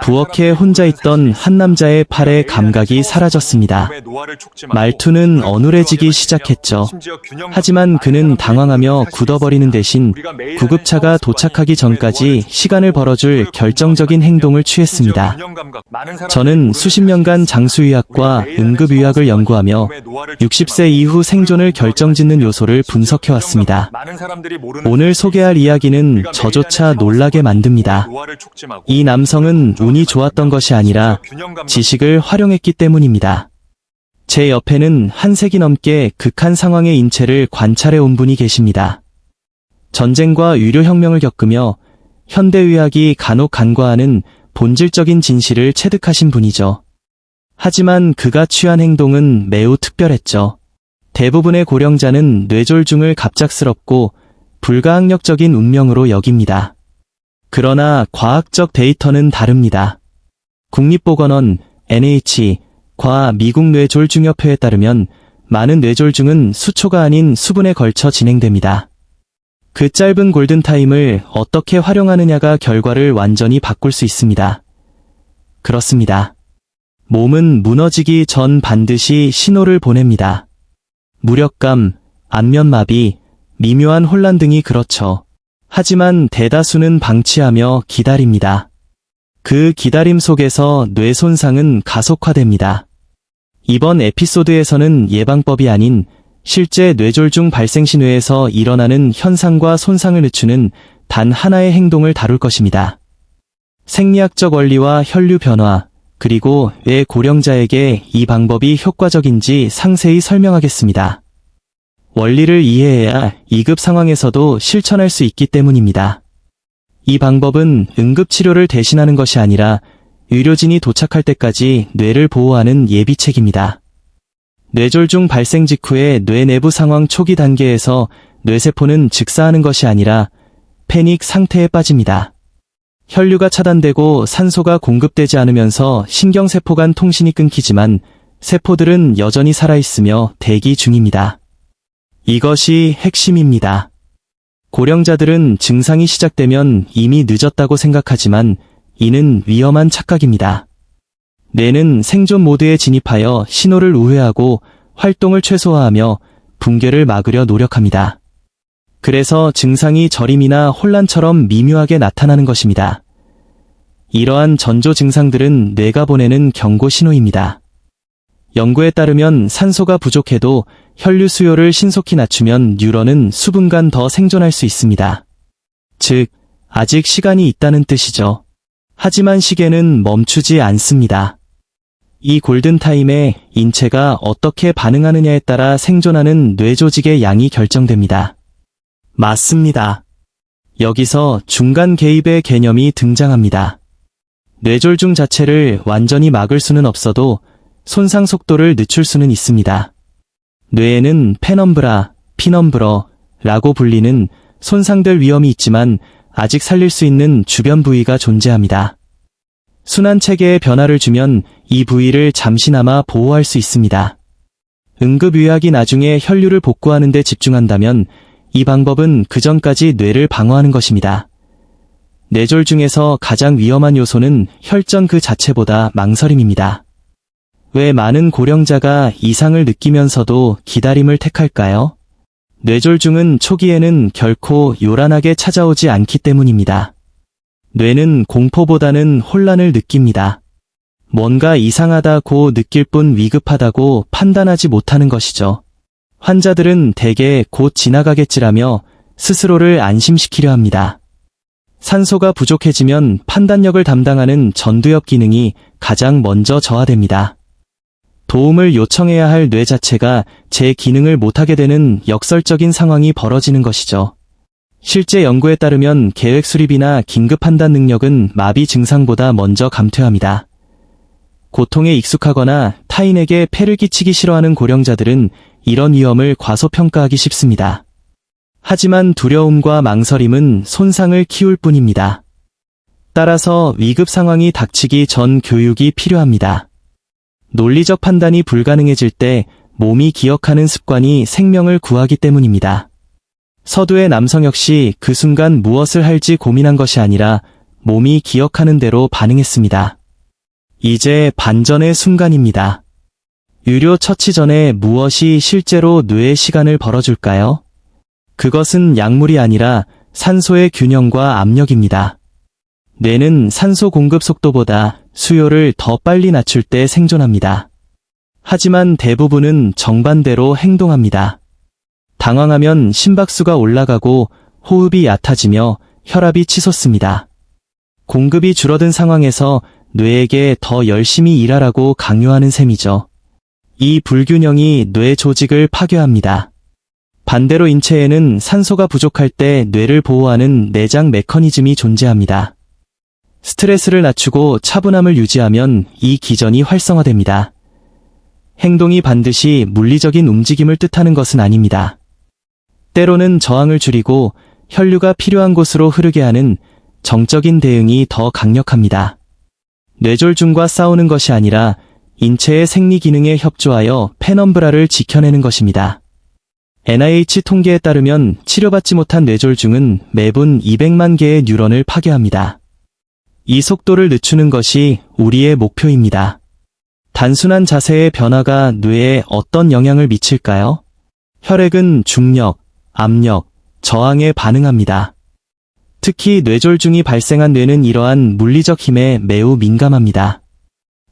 부엌에 혼자 있던 한 남자의 팔에 감각이 사라졌습니다. 말투는 어눌해지기 시작했죠. 하지만 그는 당황하며 굳어버리는 대신 구급차가 도착하기 전까지 시간을 벌어줄 결정적인 행동을 취했습니다. 저는 수십 년간 장수의학과 응급의학을 연구하며 60세 이후 생존을 결정짓는 요소를 분석해왔습니다. 오늘 소개할 이야기는 저조차 놀라게 만듭니다. 이 남성은 운이 좋았던 것이 아니라 지식을 활용했기 때문입니다. 제 옆에는 한 세기 넘게 극한 상황의 인체를 관찰해 온 분이 계십니다. 전쟁과 의료혁명을 겪으며 현대의학이 간혹 간과하는 본질적인 진실을 체득하신 분이죠. 하지만 그가 취한 행동은 매우 특별했죠. 대부분의 고령자는 뇌졸중을 갑작스럽고 불가항력적인 운명으로 여깁니다. 그러나 과학적 데이터는 다릅니다. 국립보건원 NH과 미국 뇌졸중협회에 따르면 많은 뇌졸중은 수초가 아닌 수분에 걸쳐 진행됩니다. 그 짧은 골든타임을 어떻게 활용하느냐가 결과를 완전히 바꿀 수 있습니다. 그렇습니다. 몸은 무너지기 전 반드시 신호를 보냅니다. 무력감, 안면마비, 미묘한 혼란 등이 그렇죠. 하지만 대다수는 방치하며 기다립니다. 그 기다림 속에서 뇌 손상은 가속화됩니다. 이번 에피소드에서는 예방법이 아닌 실제 뇌졸중 발생 시 뇌에서 일어나는 현상과 손상을 늦추는 단 하나의 행동을 다룰 것입니다. 생리학적 원리와 혈류 변화, 그리고 왜 고령자에게 이 방법이 효과적인지 상세히 설명하겠습니다. 원리를 이해해야 2급 상황에서도 실천할 수 있기 때문입니다. 이 방법은 응급치료를 대신하는 것이 아니라 의료진이 도착할 때까지 뇌를 보호하는 예비책입니다. 뇌졸중 발생 직후의 뇌 내부 상황 초기 단계에서 뇌세포는 즉사하는 것이 아니라 패닉 상태에 빠집니다. 혈류가 차단되고 산소가 공급되지 않으면서 신경세포 간 통신이 끊기지만 세포들은 여전히 살아있으며 대기 중입니다. 이것이 핵심입니다. 고령자들은 증상이 시작되면 이미 늦었다고 생각하지만 이는 위험한 착각입니다. 뇌는 생존 모드에 진입하여 신호를 우회하고 활동을 최소화하며 붕괴를 막으려 노력합니다. 그래서 증상이 저림이나 혼란처럼 미묘하게 나타나는 것입니다. 이러한 전조 증상들은 뇌가 보내는 경고 신호입니다. 연구에 따르면 산소가 부족해도 혈류 수요를 신속히 낮추면 뉴런은 수분간 더 생존할 수 있습니다. 즉, 아직 시간이 있다는 뜻이죠. 하지만 시계는 멈추지 않습니다. 이 골든타임에 인체가 어떻게 반응하느냐에 따라 생존하는 뇌조직의 양이 결정됩니다. 맞습니다. 여기서 중간 개입의 개념이 등장합니다. 뇌졸중 자체를 완전히 막을 수는 없어도 손상 속도를 늦출 수는 있습니다. 뇌에는 페넘브라, 피넘브러라고 불리는 손상될 위험이 있지만 아직 살릴 수 있는 주변 부위가 존재합니다. 순환체계에 변화를 주면 이 부위를 잠시나마 보호할 수 있습니다. 응급의학이 나중에 혈류를 복구하는 데 집중한다면 이 방법은 그전까지 뇌를 방어하는 것입니다. 뇌졸중에서 가장 위험한 요소는 혈전 그 자체보다 망설임입니다. 왜 많은 고령자가 이상을 느끼면서도 기다림을 택할까요? 뇌졸중은 초기에는 결코 요란하게 찾아오지 않기 때문입니다. 뇌는 공포보다는 혼란을 느낍니다. 뭔가 이상하다고 느낄 뿐 위급하다고 판단하지 못하는 것이죠. 환자들은 대개 곧 지나가겠지라며 스스로를 안심시키려 합니다. 산소가 부족해지면 판단력을 담당하는 전두엽 기능이 가장 먼저 저하됩니다. 도움을 요청해야 할 뇌 자체가 제 기능을 못하게 되는 역설적인 상황이 벌어지는 것이죠. 실제 연구에 따르면 계획 수립이나 긴급 판단 능력은 마비 증상보다 먼저 감퇴합니다. 고통에 익숙하거나 타인에게 폐를 끼치기 싫어하는 고령자들은 이런 위험을 과소평가하기 쉽습니다. 하지만 두려움과 망설임은 손상을 키울 뿐입니다. 따라서 위급 상황이 닥치기 전 교육이 필요합니다. 논리적 판단이 불가능해질 때 몸이 기억하는 습관이 생명을 구하기 때문입니다. 서두의 남성 역시 그 순간 무엇을 할지 고민한 것이 아니라 몸이 기억하는 대로 반응했습니다. 이제 반전의 순간입니다. 유료 처치 전에 무엇이 실제로 뇌의 시간을 벌어줄까요? 그것은 약물이 아니라 산소의 균형과 압력입니다. 뇌는 산소 공급 속도보다 수요를 더 빨리 낮출 때 생존합니다. 하지만 대부분은 정반대로 행동합니다. 당황하면 심박수가 올라가고 호흡이 얕아지며 혈압이 치솟습니다. 공급이 줄어든 상황에서 뇌에게 더 열심히 일하라고 강요하는 셈이죠. 이 불균형이 뇌 조직을 파괴합니다. 반대로 인체에는 산소가 부족할 때 뇌를 보호하는 내장 메커니즘이 존재합니다. 스트레스를 낮추고 차분함을 유지하면 이 기전이 활성화됩니다. 행동이 반드시 물리적인 움직임을 뜻하는 것은 아닙니다. 때로는 저항을 줄이고 혈류가 필요한 곳으로 흐르게 하는 정적인 대응이 더 강력합니다. 뇌졸중과 싸우는 것이 아니라 인체의 생리 기능에 협조하여 페넘브라를 지켜내는 것입니다. NIH 통계에 따르면 치료받지 못한 뇌졸중은 매분 200만 개의 뉴런을 파괴합니다. 이 속도를 늦추는 것이 우리의 목표입니다. 단순한 자세의 변화가 뇌에 어떤 영향을 미칠까요? 혈액은 중력, 압력, 저항에 반응합니다. 특히 뇌졸중이 발생한 뇌는 이러한 물리적 힘에 매우 민감합니다.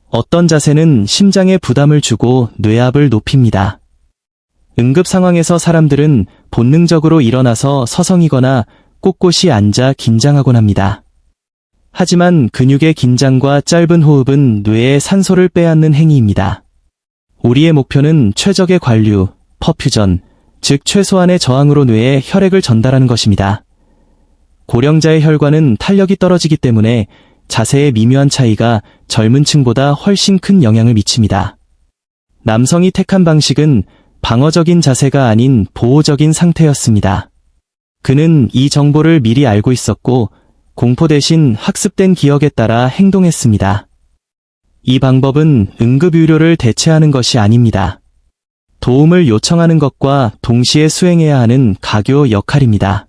어떤 자세는 심장에 부담을 주고 뇌압을 높입니다. 응급 상황에서 사람들은 본능적으로 일어나서 서성이거나 꼿꼿이 앉아 긴장하곤 합니다. 하지만 근육의 긴장과 짧은 호흡은 뇌에 산소를 빼앗는 행위입니다. 우리의 목표는 최적의 관류, 퍼퓨전, 즉 최소한의 저항으로 뇌에 혈액을 전달하는 것입니다. 고령자의 혈관은 탄력이 떨어지기 때문에 자세의 미묘한 차이가 젊은 층보다 훨씬 큰 영향을 미칩니다. 남성이 택한 방식은 방어적인 자세가 아닌 보호적인 상태였습니다. 그는 이 정보를 미리 알고 있었고 공포 대신 학습된 기억에 따라 행동했습니다. 이 방법은 응급의료를 대체하는 것이 아닙니다. 도움을 요청하는 것과 동시에 수행해야 하는 가교 역할입니다.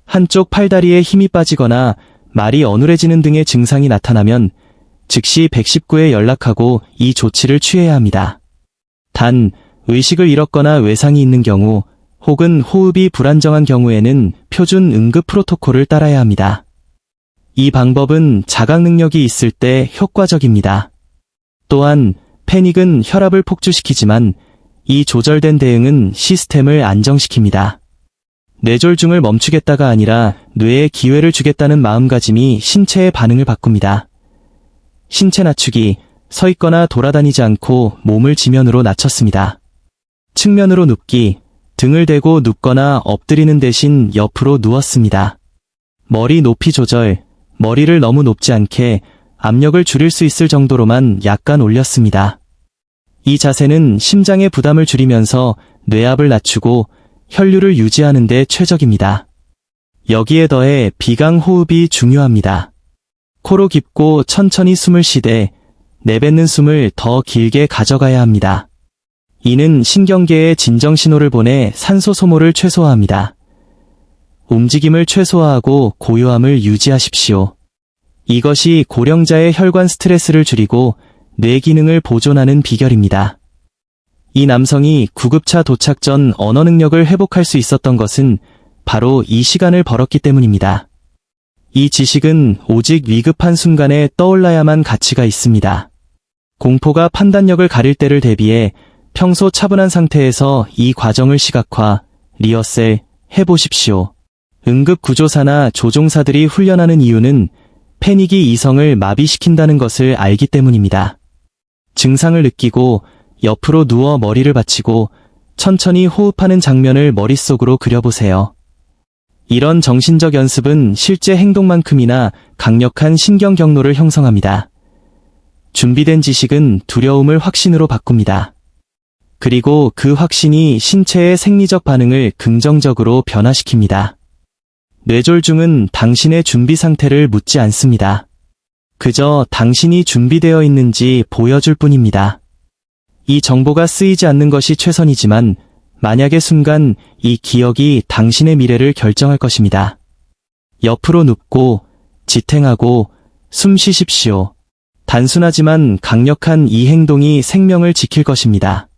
한쪽 팔다리에 힘이 빠지거나 말이 어눌해지는 등의 증상이 나타나면 즉시 119에 연락하고 이 조치를 취해야 합니다. 단, 의식을 잃었거나 외상이 있는 경우 혹은 호흡이 불안정한 경우에는 표준 응급 프로토콜을 따라야 합니다. 이 방법은 자각 능력이 있을 때 효과적입니다. 또한 패닉은 혈압을 폭주시키지만 이 조절된 대응은 시스템을 안정시킵니다. 뇌졸중을 멈추겠다가 아니라 뇌에 기회를 주겠다는 마음가짐이 신체의 반응을 바꿉니다. 신체 낮추기, 서 있거나 돌아다니지 않고 몸을 지면으로 낮췄습니다. 측면으로 눕기, 등을 대고 눕거나 엎드리는 대신 옆으로 누웠습니다. 머리 높이 조절, 머리를 너무 높지 않게 압력을 줄일 수 있을 정도로만 약간 올렸습니다. 이 자세는 심장의 부담을 줄이면서 뇌압을 낮추고 혈류를 유지하는 데 최적입니다. 여기에 더해 비강 호흡이 중요합니다. 코로 깊고 천천히 숨을 쉬되 내뱉는 숨을 더 길게 가져가야 합니다. 이는 신경계에 진정 신호를 보내 산소 소모를 최소화합니다. 움직임을 최소화하고 고요함을 유지하십시오. 이것이 고령자의 혈관 스트레스를 줄이고 뇌 기능을 보존하는 비결입니다. 이 남성이 구급차 도착 전 언어 능력을 회복할 수 있었던 것은 바로 이 시간을 벌었기 때문입니다. 이 지식은 오직 위급한 순간에 떠올라야만 가치가 있습니다. 공포가 판단력을 가릴 때를 대비해 평소 차분한 상태에서 이 과정을 시각화, 리허설 해보십시오. 응급구조사나 조종사들이 훈련하는 이유는 패닉이 이성을 마비시킨다는 것을 알기 때문입니다. 증상을 느끼고 옆으로 누워 머리를 받치고 천천히 호흡하는 장면을 머릿속으로 그려보세요. 이런 정신적 연습은 실제 행동만큼이나 강력한 신경 경로를 형성합니다. 준비된 지식은 두려움을 확신으로 바꿉니다. 그리고 그 확신이 신체의 생리적 반응을 긍정적으로 변화시킵니다. 뇌졸중은 당신의 준비 상태를 묻지 않습니다. 그저 당신이 준비되어 있는지 보여줄 뿐입니다. 이 정보가 쓰이지 않는 것이 최선이지만 만약의 순간 이 기억이 당신의 미래를 결정할 것입니다. 옆으로 눕고 지탱하고 숨 쉬십시오. 단순하지만 강력한 이 행동이 생명을 지킬 것입니다.